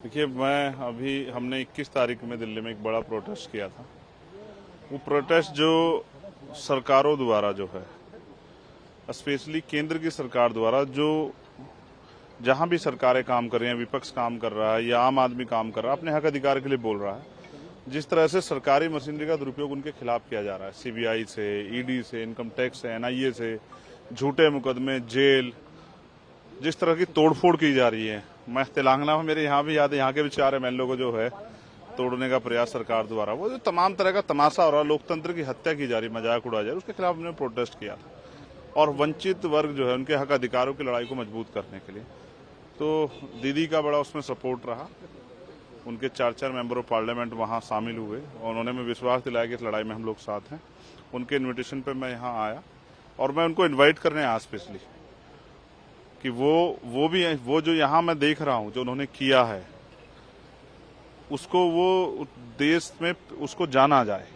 देखिए, हमने 21 तारीख में दिल्ली में एक बड़ा प्रोटेस्ट किया था। वो प्रोटेस्ट जो सरकारों द्वारा जो है, स्पेशली केंद्र की सरकार द्वारा, जो जहां भी सरकारें काम कर रही हैं, विपक्ष काम कर रहा है या आम आदमी काम कर रहा है, अपने हक अधिकार के लिए बोल रहा है, जिस तरह से सरकारी मशीनरी का दुरुपयोग उनके खिलाफ किया जा रहा है, सीबीआई से, ईडी से, इनकम टैक्स से, एनआईए से, झूठे मुकदमे, जेल, जिस तरह की तोड़फोड़ की जा रही है। मैं तेलंगाना में, मेरे यहाँ भी याद है, यहाँ के भी 4 एमएलए को जो है तोड़ने का प्रयास सरकार द्वारा, वो जो तमाम तरह का तमाशा हो रहा है, लोकतंत्र की हत्या की जा रही, मजाक उड़ाया जा रहा है, उसके खिलाफ हमने प्रोटेस्ट किया था। और वंचित वर्ग जो है, उनके हक अधिकारों की लड़ाई को मजबूत करने के लिए तो दीदी का बड़ा उसमें सपोर्ट रहा। उनके 4 मेंबर ऑफ पार्लियामेंट वहाँ शामिल हुए और उन्होंने मैं विश्वास दिलाया कि इस लड़ाई में हम लोग साथ हैं। उनके इन्विटेशन पे मैं यहाँ आया और मैं उनको इन्वाइट करने आया स्पेशली कि वो जो यहाँ मैं देख रहा हूँ, जो उन्होंने किया है, उसको वो देश में उसको जाना जाए।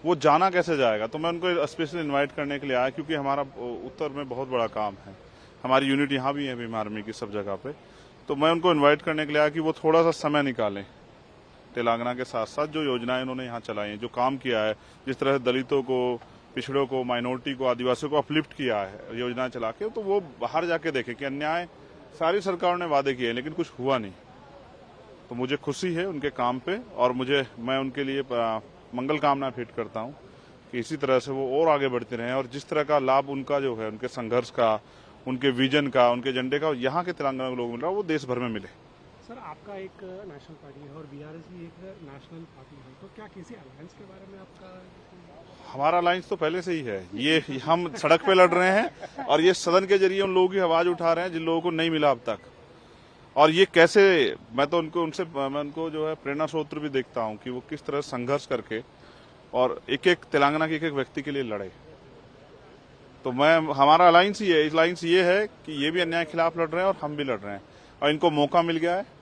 वो जाना कैसे जाएगा? तो मैं उनको स्पेशली इनवाइट करने के लिए आया, क्योंकि हमारा उत्तर में बहुत बड़ा काम है। हमारी यूनिट यहाँ भी है भीम आर्मी की सब जगह पे। तो मैं उनको इनवाइट करने के लिए आया कि वो थोड़ा सा समय निकालें, तेलंगाना के साथ साथ जो योजनाएं उन्होंने यहाँ चलाई हैं, जो काम किया है, जिस तरह से दलितों को, पिछड़ों को, माइनॉरिटी को, आदिवासियों को अपलिफ्ट किया है योजना चला के, तो वो बाहर जाके देखे कि अन्याय सारी सरकारों ने वादे किए लेकिन कुछ हुआ नहीं। तो मुझे खुशी है उनके काम पे और मैं उनके लिए मंगल कामना भेंट करता हूँ कि इसी तरह से वो और आगे बढ़ते रहें और जिस तरह का लाभ उनका जो है, उनके संघर्ष का, उनके विजन का, उनके एजेंडे का यहाँ के तेलंगाना के लोग मिल रहा है, वो देश भर में मिले। सर, आपका एक नेशनल पार्टी है और बीआरएस भी एक नेशनल पार्टी है, तो क्या किसी अलायंस के बारे में आपका? हमारा अलायंस तो पहले से ही है। ये हम सड़क पे लड़ रहे हैं और ये सदन के जरिए उन लोगों की आवाज उठा रहे हैं जिन लोगों को नहीं मिला अब तक। और ये कैसे, मैं तो मैं उनको जो है प्रेरणा स्रोत भी देखता हूँ कि वो किस तरह संघर्ष करके और एक तेलंगाना के एक व्यक्ति के लिए लड़े। तो हमारा अलायंस ही है। इस अलायंस ये है कि ये भी अन्याय के खिलाफ लड़ रहे हैं और हम भी लड़ रहे हैं और इनको मौका मिल गया है,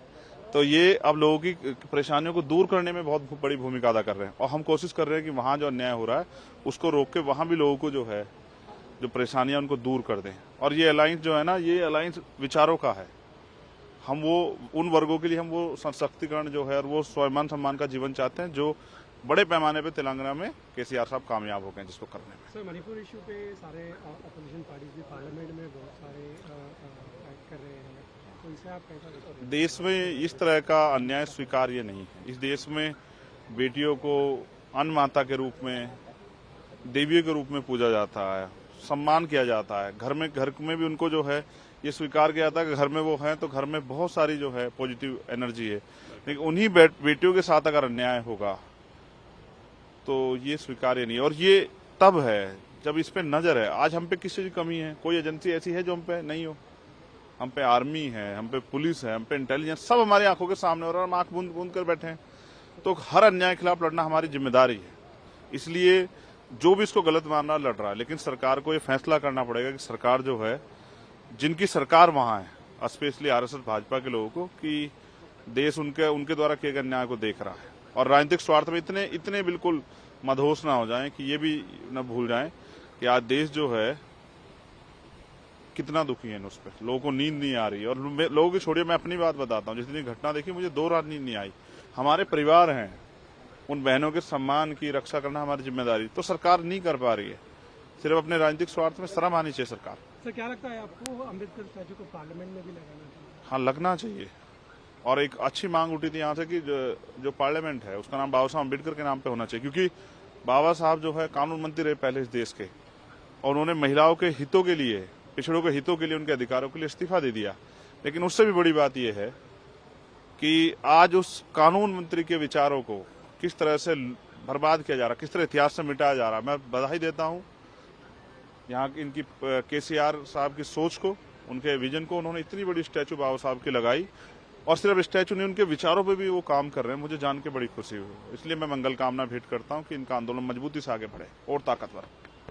तो ये अब लोगों की परेशानियों को दूर करने में बहुत बड़ी भूमिका अदा कर रहे हैं। और हम कोशिश कर रहे हैं कि वहां जो अन्याय हो रहा है उसको रोक के वहां भी लोगों को जो है, जो परेशानियां, उनको दूर कर दें। और ये अलायंस जो है ना, ये अलायंस विचारों का है। हम वो उन वर्गों के लिए हम वो सशक्तिकरण जो है और वो स्वाभिमान सम्मान का जीवन चाहते हैं जो बड़े पैमाने पे तेलंगाना में केसीआर साहब कामयाब हो गए जिसको करने में। सर, मणिपुर इशू पे सारे अपोजिशन पार्टीज भी पार्लियामेंट में बहुत सारे एक्ट कर रहे हैं, तो इसे आप कैसा देखते हैं? देश में इस तरह का अन्याय स्वीकार्य नहीं है। इस देश में बेटियों को अन्न माता के रूप में, देवियों के रूप में पूजा जाता है, सम्मान किया जाता है। घर में भी उनको जो है ये स्वीकार किया जाता है कि घर में वो है तो घर में बहुत सारी जो है पॉजिटिव एनर्जी है। लेकिन उन्हीं बेटियों के साथ अगर अन्याय होगा तो ये स्वीकार्य नहीं है। और ये तब है जब इस पे नजर है। आज हम पे किस चीज की कमी है? कोई एजेंसी ऐसी है जो हम पे नहीं हो? हम पे आर्मी है, हम पे पुलिस है, हम पे इंटेलिजेंस, सब हमारी आंखों के सामने और हम आंख बूंद बूंद कर बैठे हैं। तो हर अन्याय के खिलाफ लड़ना हमारी जिम्मेदारी है। इसलिए जो भी इसको गलत मान रहा लड़ रहा है, लेकिन सरकार को ये फैसला करना पड़ेगा कि सरकार जो है, जिनकी सरकार वहां है, स्पेशली आरएसएस भाजपा के लोगों को, कि देश उनके द्वारा किए गए अन्याय को देख रहा है और राजनीतिक स्वार्थ में इतने बिल्कुल मदहोश ना हो जाएं कि ये भी न भूल जाएं कि आज देश जो है कितना दुखी है। उस पर लोगों को नींद नहीं आ रही। और लोगों की छोड़िए, मैं अपनी बात बताता हूँ। जितनी घटना देखी, मुझे 2 रात नींद नहीं आई। हमारे परिवार हैं, उन बहनों के सम्मान की रक्षा करना हमारी जिम्मेदारी, तो सरकार नहीं कर पा रही है। सिर्फ अपने राजनीतिक स्वार्थ में शर्म आनी चाहिए सरकार। सर, क्या लगता है आपको अम्बेडकर स्टैचू को पार्लियामेंट में भी लगाना चाहिए? हाँ, लगना चाहिए। और एक अच्छी मांग उठी थी यहाँ से कि जो पार्लियामेंट है उसका नाम बाबा साहब अम्बेडकर के नाम पे होना चाहिए, क्योंकि बाबा साहब जो है कानून मंत्री रहे पहले इस देश के, और उन्होंने महिलाओं के हितों के लिए, पिछड़ों के हितों के लिए, उनके अधिकारों के लिए इस्तीफा दे दिया। लेकिन उससे भी बड़ी बात यह है कि आज उस कानून मंत्री के विचारों को किस तरह से बर्बाद किया जा रहा, किस तरह इतिहास से मिटाया जा रहा। मैं बधाई देता हूँ यहाँ इनकी केसीआर साहब की सोच को, उनके विजन को। उन्होंने इतनी बड़ी स्टैचू बाबा साहब की लगाई और सिर्फ स्टैचू नहीं, उनके विचारों पे भी वो काम कर रहे हैं। मुझे जान के बड़ी खुशी हुई। इसलिए मैं मंगल कामना भेंट करता हूँ कि इनका आंदोलन मजबूती से आगे बढ़े और ताकतवर।